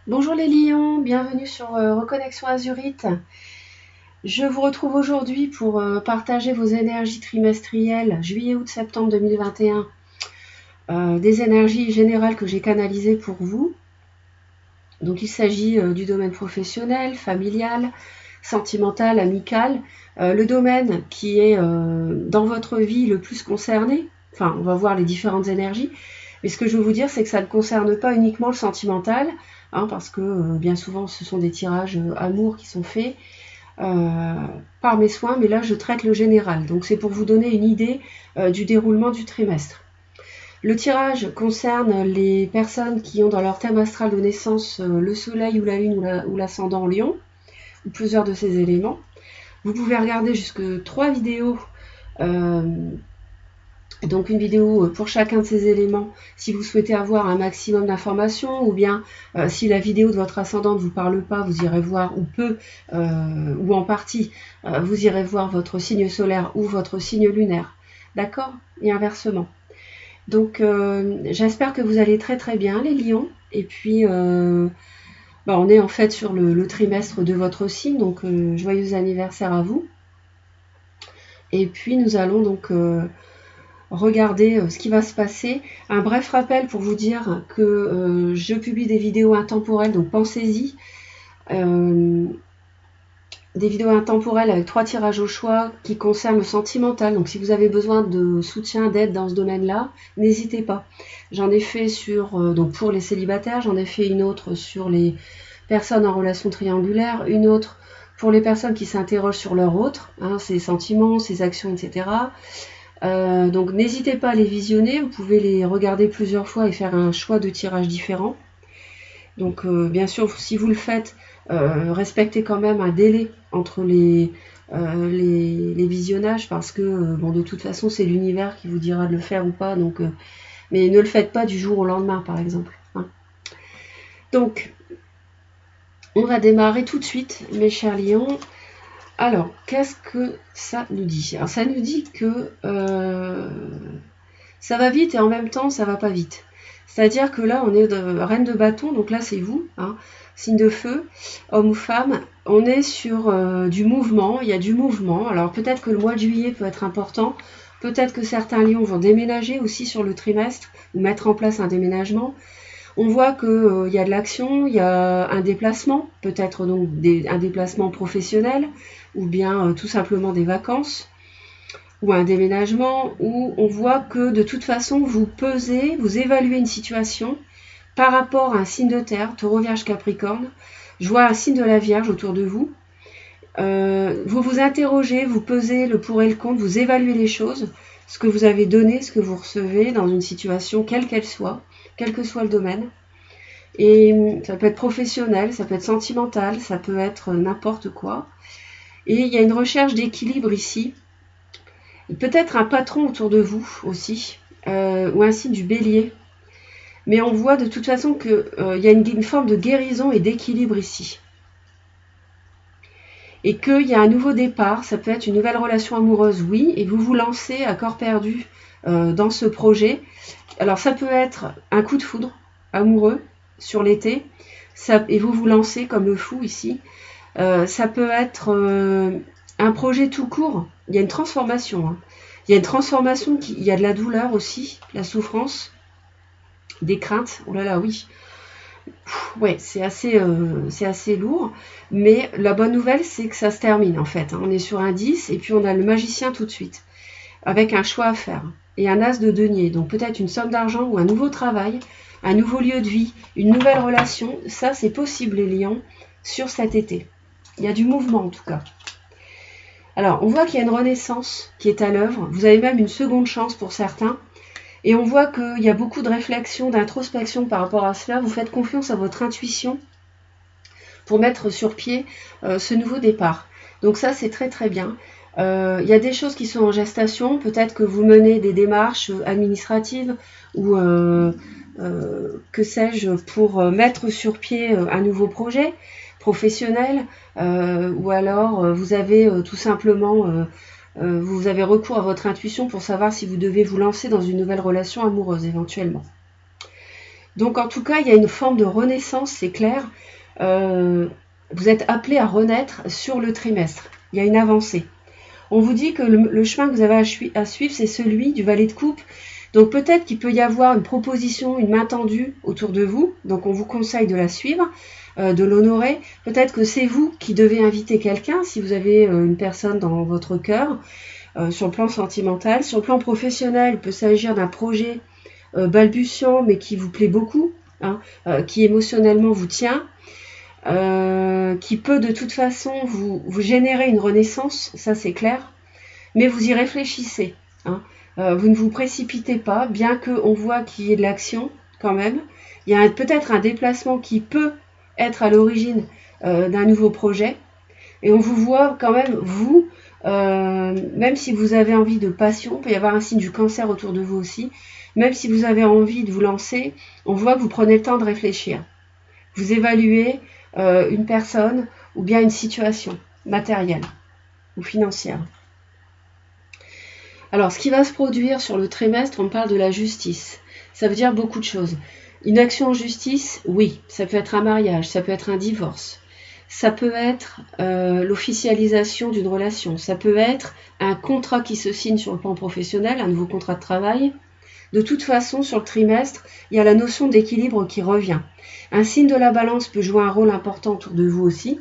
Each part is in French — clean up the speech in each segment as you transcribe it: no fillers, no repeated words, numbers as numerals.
Bonjour les lions, bienvenue sur Reconnexion Azurite. Je vous retrouve aujourd'hui pour partager vos énergies trimestrielles juillet, août, septembre 2021. Des énergies générales que j'ai canalisées pour vous. Donc il s'agit du domaine professionnel, familial, sentimental, amical. Le domaine qui est dans votre vie le plus concerné. Enfin, on va voir les différentes énergies. Mais ce que je veux vous dire, c'est que ça ne concerne pas uniquement le sentimental, parce que bien souvent, ce sont des tirages amour qui sont faits par mes soins, mais là, je traite le général. Donc, c'est pour vous donner une idée du déroulement du trimestre. Le tirage concerne les personnes qui ont dans leur thème astral de naissance le soleil ou la lune ou l'ascendant en lion, ou plusieurs de ces éléments. Vous pouvez regarder jusque 3 vidéos donc une vidéo pour chacun de ces éléments si vous souhaitez avoir un maximum d'informations, ou bien si la vidéo de votre ascendant ne vous parle pas, vous irez voir, ou peu, ou en partie, vous irez voir votre signe solaire ou votre signe lunaire. D'accord? Et inversement. Donc j'espère que vous allez très très bien les lions. Et puis on est en fait sur le trimestre de votre signe, donc joyeux anniversaire à vous. Et puis nous allons donc regardez ce qui va se passer. Un bref rappel pour vous dire que je publie des vidéos intemporelles, donc pensez-y. Des vidéos intemporelles avec 3 tirages au choix qui concernent le sentimental. Donc si vous avez besoin de soutien, d'aide dans ce domaine-là, n'hésitez pas. J'en ai fait donc pour les célibataires, j'en ai fait une autre sur les personnes en relation triangulaire, une autre pour les personnes qui s'interrogent sur leur autre, ses sentiments, ses actions, etc. Donc n'hésitez pas à les visionner, vous pouvez les regarder plusieurs fois et faire un choix de tirage différent. Donc bien sûr, si vous le faites, respectez quand même un délai entre les visionnages, parce que de toute façon c'est l'univers qui vous dira de le faire ou pas. Donc, mais ne le faites pas du jour au lendemain, par exemple. Donc on va démarrer tout de suite, mes chers lions. Alors, qu'est-ce que ça nous dit? Alors, ça nous dit que ça va vite et en même temps, ça va pas vite. C'est-à-dire que là, on est reine de bâton, donc là, c'est vous, signe de feu, homme ou femme. On est sur du mouvement, il y a du mouvement. Alors, peut-être que le mois de juillet peut être important. Peut-être que certains lions vont déménager aussi sur le trimestre ou mettre en place un déménagement. On voit qu'il y a de l'action, il y a un déplacement, peut-être donc un déplacement professionnel, ou bien tout simplement des vacances, ou un déménagement, où on voit que de toute façon vous pesez, vous évaluez une situation par rapport à un signe de terre, Taureau, Vierge, Capricorne. Je vois un signe de la Vierge autour de vous. Vous vous interrogez, vous pesez le pour et le contre, vous évaluez les choses, ce que vous avez donné, ce que vous recevez dans une situation, quelle qu'elle soit, quel que soit le domaine. Et ça peut être professionnel, ça peut être sentimental, ça peut être n'importe quoi. Et il y a une recherche d'équilibre ici. Peut-être un patron autour de vous aussi, ou un signe du bélier. Mais on voit de toute façon qu'il y a une forme de guérison et d'équilibre ici. Et qu'il y a un nouveau départ, ça peut être une nouvelle relation amoureuse, oui, et vous vous lancez à corps perdu dans ce projet. Alors ça peut être un coup de foudre amoureux sur l'été, et vous vous lancez comme le fou ici. Ça peut être un projet tout court, il y a une transformation. Il y a une transformation, il y a de la douleur aussi, la souffrance, des craintes, oh là là, oui. Ouais, c'est assez lourd, mais la bonne nouvelle, c'est que ça se termine en fait. On est sur un 10 et puis on a le magicien tout de suite, avec un choix à faire, et un as de denier, donc peut-être une somme d'argent ou un nouveau travail, un nouveau lieu de vie, une nouvelle relation. Ça, c'est possible les lions sur cet été. Il y a du mouvement en tout cas. Alors, on voit qu'il y a une renaissance qui est à l'œuvre. Vous avez même une seconde chance pour certains. Et on voit qu'il y a beaucoup de réflexion, d'introspection par rapport à cela. Vous faites confiance à votre intuition pour mettre sur pied ce nouveau départ. Donc ça, c'est très très bien. Il y a des choses qui sont en gestation. Peut-être que vous menez des démarches administratives ou que sais-je pour mettre sur pied un nouveau projet professionnel, ou alors vous avez tout simplement vous avez recours à votre intuition pour savoir si vous devez vous lancer dans une nouvelle relation amoureuse éventuellement. Donc en tout cas, il y a une forme de renaissance, c'est clair. Vous êtes appelé à renaître sur le trimestre. Il y a une avancée. On vous dit que le chemin que vous avez à suivre, c'est celui du valet de coupe. Donc peut-être qu'il peut y avoir une proposition, une main tendue autour de vous. Donc on vous conseille de la suivre, de l'honorer. Peut-être que c'est vous qui devez inviter quelqu'un, si vous avez une personne dans votre cœur, sur le plan sentimental. Sur le plan professionnel, il peut s'agir d'un projet balbutiant, mais qui vous plaît beaucoup, hein, qui émotionnellement vous tient. Qui peut de toute façon vous générer une renaissance, ça c'est clair, mais vous y réfléchissez. Hein. Vous ne vous précipitez pas, bien qu'on voit qu'il y ait de l'action quand même. Il y a peut-être un déplacement qui peut être à l'origine d'un nouveau projet. Et on vous voit quand même, vous, même si vous avez envie de passion, il peut y avoir un signe du cancer autour de vous aussi, même si vous avez envie de vous lancer, on voit que vous prenez le temps de réfléchir. Vous évaluez une personne ou bien une situation matérielle ou financière. Alors, ce qui va se produire sur le trimestre, on parle de la justice. Ça veut dire beaucoup de choses. Une action en justice, oui, ça peut être un mariage, ça peut être un divorce, ça peut être l'officialisation d'une relation, ça peut être un contrat qui se signe sur le plan professionnel, un nouveau contrat de travail. De toute façon, sur le trimestre, il y a la notion d'équilibre qui revient. Un signe de la balance peut jouer un rôle important autour de vous aussi.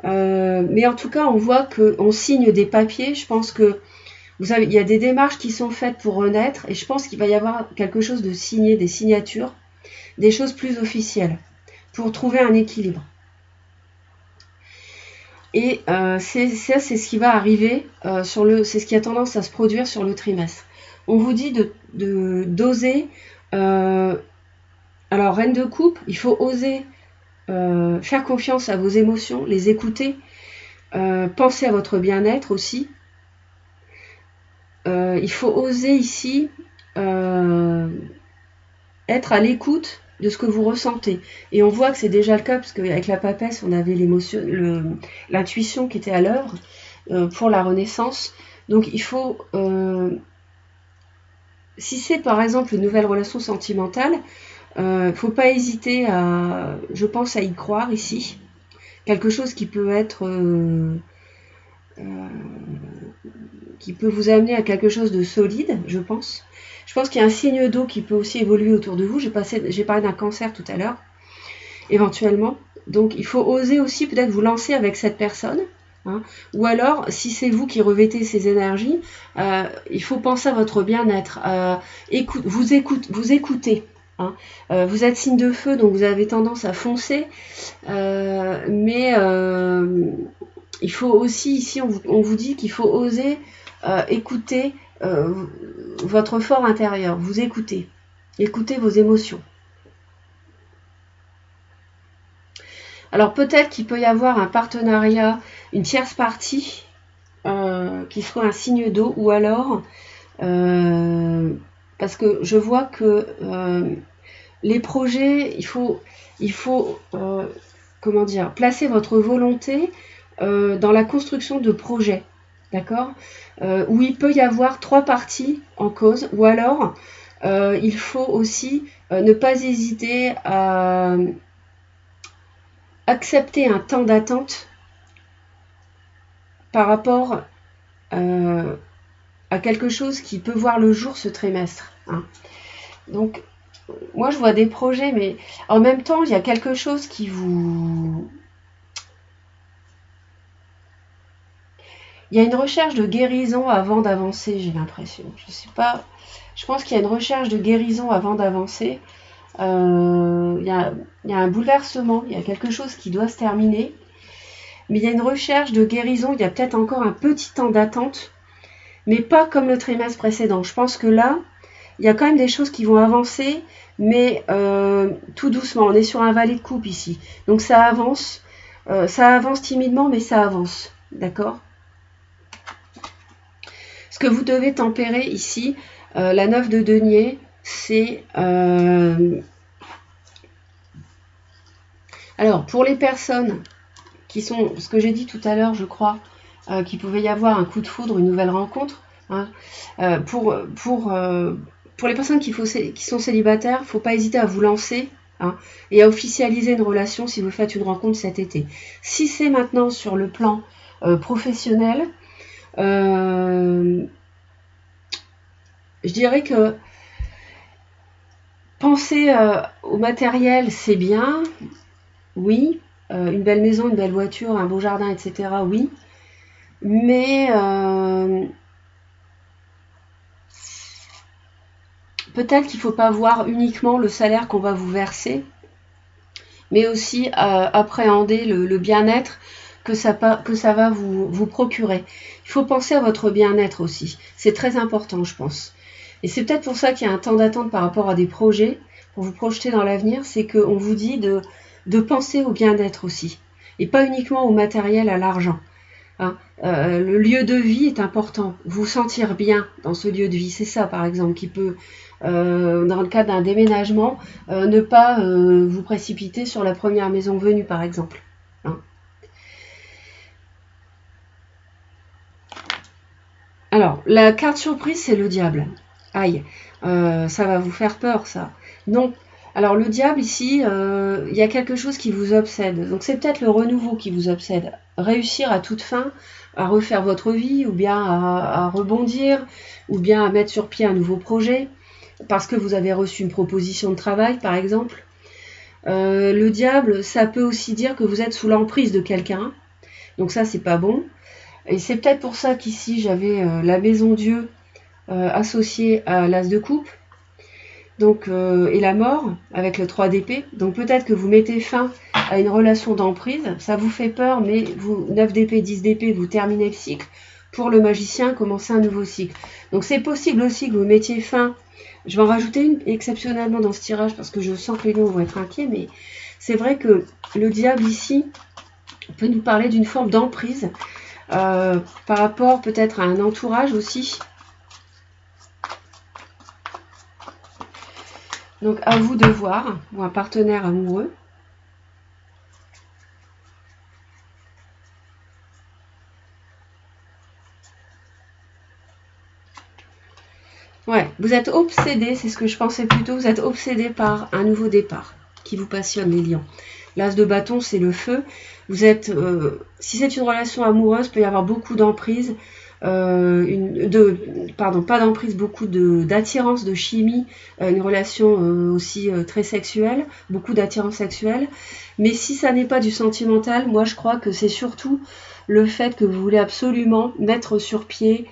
Mais en tout cas, on voit qu'on signe des papiers. Je pense que vous savez, il y a des démarches qui sont faites pour renaître. Et je pense qu'il va y avoir quelque chose de signé, des signatures, des choses plus officielles, pour trouver un équilibre. Et c'est ce qui va arriver, c'est ce qui a tendance à se produire sur le trimestre. On vous dit d'oser. Alors, reine de coupe, il faut oser faire confiance à vos émotions, les écouter, penser à votre bien-être aussi. Il faut oser ici être à l'écoute de ce que vous ressentez. Et on voit que c'est déjà le cas, parce qu'avec la papesse, on avait l'intuition qui était à l'œuvre pour la renaissance. Donc il faut, si c'est par exemple une nouvelle relation sentimentale, ne faut pas hésiter je pense, à y croire ici. Quelque chose qui peut être, qui peut vous amener à quelque chose de solide, je pense. Je pense qu'il y a un signe d'eau qui peut aussi évoluer autour de vous. J'ai parlé d'un cancer tout à l'heure, éventuellement. Donc il faut oser aussi peut-être vous lancer avec cette personne. Hein. Ou alors, si c'est vous qui revêtez ces énergies, il faut penser à votre bien-être. Vous écoutez. Hein. Vous êtes signe de feu, donc vous avez tendance à foncer. Mais il faut aussi, ici, on vous dit qu'il faut oser écouter votre fort intérieur. Vous écoutez. Écoutez vos émotions. Alors peut-être qu'il peut y avoir un partenariat, une tierce partie qui soit un signe d'eau, ou alors parce que je vois que les projets, il faut comment dire, placer votre volonté dans la construction de projets, d'accord, où il peut y avoir 3 parties en cause, ou alors il faut aussi ne pas hésiter à accepter un temps d'attente par rapport à quelque chose qui peut voir le jour ce trimestre. Hein. Donc, moi, je vois des projets, mais en même temps, il y a quelque chose qui vous... Il y a une recherche de guérison avant d'avancer, j'ai l'impression. Je sais pas. Je pense qu'il y a une recherche de guérison avant d'avancer. Il y a un bouleversement, il y a quelque chose qui doit se terminer. Mais il y a une recherche de guérison, il y a peut-être encore un petit temps d'attente, mais pas comme le trimestre précédent. Je pense que là, il y a quand même des choses qui vont avancer, mais tout doucement. On est sur un valet de coupe ici. Donc ça avance timidement, mais ça avance. D'accord ? Ce que vous devez tempérer ici, la 9 de denier, c'est... Alors, pour les personnes qui sont, ce que j'ai dit tout à l'heure, je crois, qu'il pouvait y avoir un coup de foudre, une nouvelle rencontre, hein, pour pour les personnes qui sont célibataires, il ne faut pas hésiter à vous lancer, hein, et à officialiser une relation si vous faites une rencontre cet été. Si c'est maintenant sur le plan professionnel, je dirais que penser au matériel, c'est bien, oui. Une belle maison, une belle voiture, un beau jardin, etc., oui. Mais peut-être qu'il ne faut pas voir uniquement le salaire qu'on va vous verser, mais aussi appréhender le bien-être que ça va vous procurer. Il faut penser à votre bien-être aussi. C'est très important, je pense. Et c'est peut-être pour ça qu'il y a un temps d'attente par rapport à des projets, pour vous projeter dans l'avenir, c'est qu'on vous dit de penser au bien-être aussi, et pas uniquement au matériel, à l'argent. Hein. Le lieu de vie est important, vous sentir bien dans ce lieu de vie, c'est ça par exemple qui peut, dans le cadre d'un déménagement, ne pas vous précipiter sur la première maison venue par exemple. Hein. Alors, la carte surprise, c'est le diable. Aïe, ça va vous faire peur ça. Non. Alors le diable ici, il y a quelque chose qui vous obsède. Donc c'est peut-être le renouveau qui vous obsède. Réussir à toute fin à refaire votre vie, ou bien à rebondir, ou bien à mettre sur pied un nouveau projet, parce que vous avez reçu une proposition de travail par exemple. Le diable, ça peut aussi dire que vous êtes sous l'emprise de quelqu'un. Donc ça, c'est pas bon. Et c'est peut-être pour ça qu'ici, j'avais la maison Dieu associée à l'as de coupe. Donc, et la mort avec le 3 d'épée. Donc peut-être que vous mettez fin à une relation d'emprise, ça vous fait peur, mais vous 9 d'épée, 10 d'épée, vous terminez le cycle. Pour le magicien, commencez un nouveau cycle. Donc c'est possible aussi que vous mettiez fin. Je vais en rajouter une exceptionnellement dans ce tirage parce que je sens que les lions vont être inquiets, mais c'est vrai que le diable ici peut nous parler d'une forme d'emprise par rapport peut-être à un entourage aussi. Donc à vous de voir, ou un partenaire amoureux. Ouais, vous êtes obsédé, c'est ce que je pensais plutôt, vous êtes obsédé par un nouveau départ qui vous passionne, les lions. L'as de bâton, c'est le feu. Vous êtes, si c'est une relation amoureuse, il peut y avoir beaucoup d'emprise, pas d'emprise, beaucoup d'attirance, de chimie, une relation aussi très sexuelle, beaucoup d'attirance sexuelle. Mais si ça n'est pas du sentimental, moi je crois que c'est surtout le fait que vous voulez absolument mettre sur pied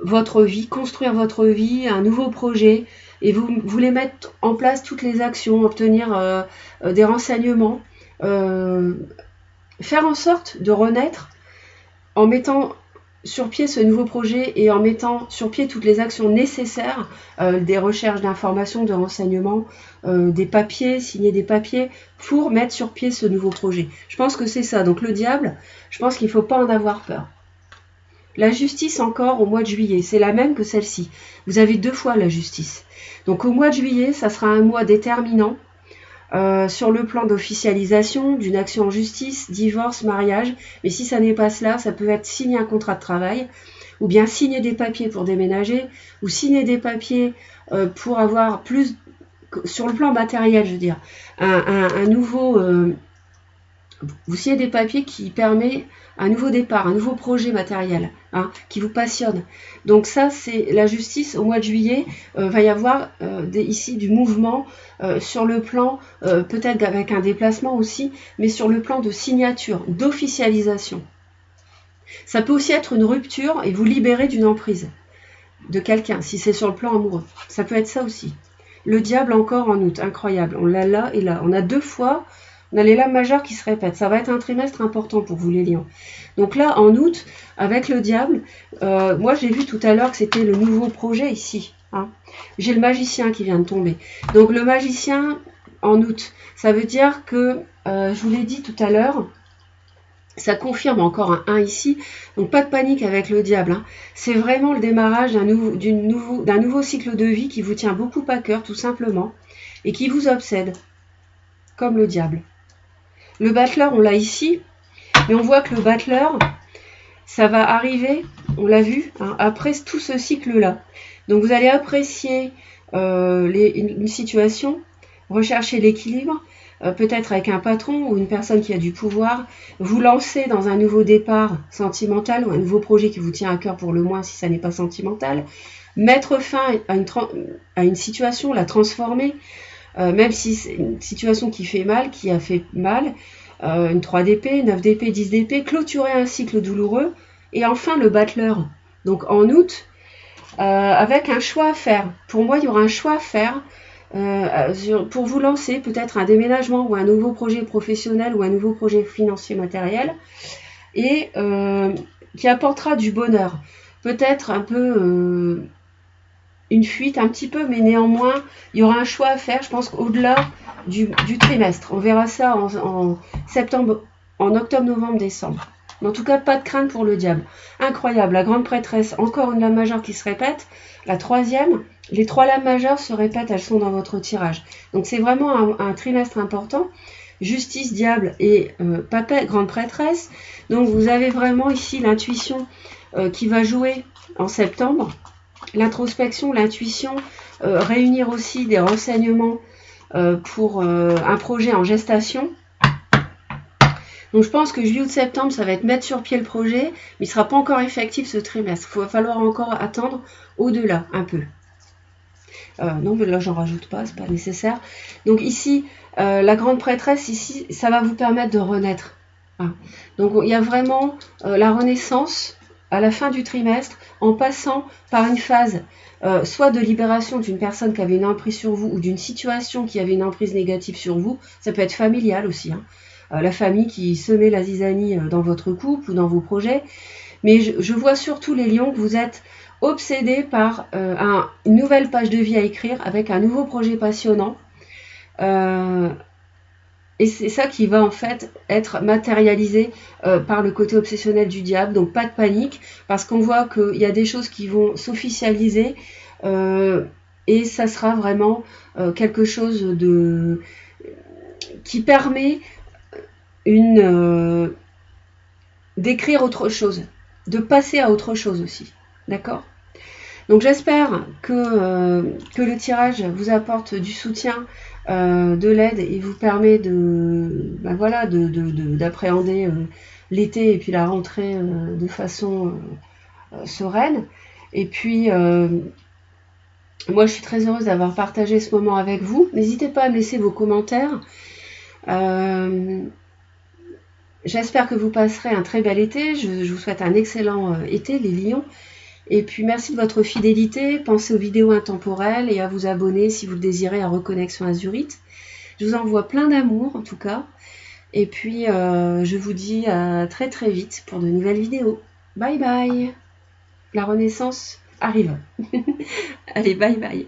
votre vie, construire votre vie, un nouveau projet, et vous voulez mettre en place toutes les actions, obtenir des renseignements, faire en sorte de renaître en mettant sur pied ce nouveau projet et en mettant sur pied toutes les actions nécessaires, des recherches d'informations, de renseignements, des papiers, signer des papiers, pour mettre sur pied ce nouveau projet. Je pense que c'est ça. Donc le diable, je pense qu'il ne faut pas en avoir peur. La justice encore au mois de juillet, c'est la même que celle-ci. Vous avez 2 fois la justice. Donc au mois de juillet, ça sera un mois déterminant sur le plan d'officialisation d'une action en justice, divorce, mariage. Mais si ça n'est pas cela, ça peut être signer un contrat de travail, ou bien signer des papiers pour déménager, ou signer des papiers pour avoir plus, sur le plan matériel, je veux dire, un nouveau... vous signez des papiers qui permettent un nouveau départ, un nouveau projet matériel, hein, qui vous passionne. Donc ça, c'est la justice. Au mois de juillet, va y avoir ici du mouvement sur le plan, peut-être avec un déplacement aussi, mais sur le plan de signature, d'officialisation. Ça peut aussi être une rupture et vous libérer d'une emprise de quelqu'un, si c'est sur le plan amoureux. Ça peut être ça aussi. Le diable encore en août, incroyable. On l'a là et là. On a 2 fois... On a les lames majeures qui se répètent. Ça va être un trimestre important pour vous les lions. Donc là, en août, avec le diable, moi j'ai vu tout à l'heure que c'était le nouveau projet ici. Hein. J'ai le magicien qui vient de tomber. Donc le magicien en août, ça veut dire que, je vous l'ai dit tout à l'heure, ça confirme encore un 1 ici. Donc pas de panique avec le diable. Hein. C'est vraiment le démarrage d'un nouveau cycle de vie qui vous tient beaucoup à cœur, tout simplement, et qui vous obsède, comme le diable. Le battleur, on l'a ici, mais on voit que le battleur, ça va arriver, on l'a vu, hein, après tout ce cycle-là. Donc vous allez apprécier une situation, rechercher l'équilibre, peut-être avec un patron ou une personne qui a du pouvoir, vous lancer dans un nouveau départ sentimental ou un nouveau projet qui vous tient à cœur pour le moins si ça n'est pas sentimental, mettre fin à une situation, la transformer, même si c'est une situation qui fait mal, qui a fait mal, une 3 d'épée, 9 d'épée, 10 d'épée, clôturer un cycle douloureux, et enfin le battleur. Donc en août, avec un choix à faire. Pour moi, il y aura un choix à faire pour vous lancer, peut-être un déménagement ou un nouveau projet professionnel ou un nouveau projet financier matériel, et qui apportera du bonheur. Peut-être un peu une fuite, un petit peu, mais néanmoins, il y aura un choix à faire, je pense qu'au-delà du trimestre. On verra ça en septembre, en octobre, novembre, décembre. Mais en tout cas, pas de crainte pour le diable. Incroyable, la grande prêtresse, encore une lame majeure qui se répète. La troisième, les 3 lames majeures se répètent, elles sont dans votre tirage. Donc c'est vraiment un trimestre important. Justice, diable et papet, grande prêtresse. Donc vous avez vraiment ici l'intuition qui va jouer en septembre. L'introspection, l'intuition, réunir aussi des renseignements pour un projet en gestation. Donc je pense que juillet ou septembre, ça va être mettre sur pied le projet, mais il ne sera pas encore effectif ce trimestre. Il va falloir encore attendre au-delà un peu. Non, mais là, j'en rajoute pas, c'est pas nécessaire. Donc ici, la grande prêtresse, ici, ça va vous permettre de renaître. Ah. Donc il y a vraiment la renaissance à la fin du trimestre, en passant par une phase soit de libération d'une personne qui avait une emprise sur vous, ou d'une situation qui avait une emprise négative sur vous. Ça peut être familial aussi, hein. La famille qui semait la zizanie dans votre couple ou dans vos projets. Mais je vois surtout les lions que vous êtes obsédés par une nouvelle page de vie à écrire avec un nouveau projet passionnant. Et c'est ça qui va en fait être matérialisé par le côté obsessionnel du diable. Donc pas de panique, parce qu'on voit qu'il y a des choses qui vont s'officialiser et ça sera vraiment quelque chose qui permet d'écrire autre chose, de passer à autre chose aussi. D'accord ? Donc j'espère que le tirage vous apporte du soutien, de l'aide et vous permet d'appréhender l'été et puis la rentrée de façon sereine. Et puis moi je suis très heureuse d'avoir partagé ce moment avec vous. N'hésitez pas à me laisser vos commentaires. J'espère que vous passerez un très bel été. Je vous souhaite un excellent été, les lions. Et puis merci de votre fidélité. Pensez aux vidéos intemporelles et à vous abonner si vous le désirez à Reconnexion Azurite. Je vous envoie plein d'amour en tout cas. Et puis je vous dis à très très vite pour de nouvelles vidéos. Bye bye. La renaissance arrive. Allez, bye bye.